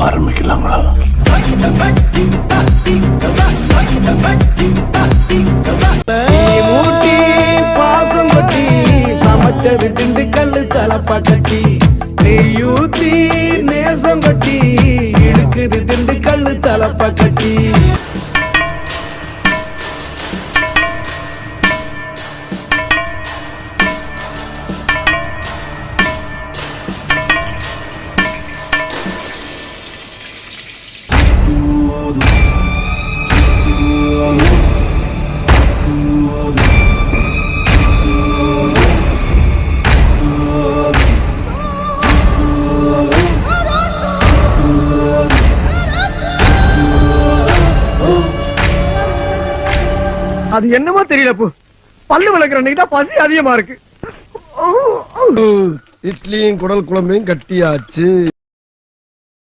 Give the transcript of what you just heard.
ஆரம்பிக்கலாங்களா? மூட்டி பாசம் கொட்டி சமைச்சது திண்டுக்கல்லு தலப்பா கட்டி நெய்யூத்தி நேசம் கொட்டி இழுக்குது திண்டுக்கல்லு தலப்பா கட்டி. அது என்னமோ தெரியல, பல்லு விளக்குற அன்னைக்கு தான் பசி அதிகமா இருக்கு. இட்லியும் குடல் குழம்பையும் கட்டியாச்சு.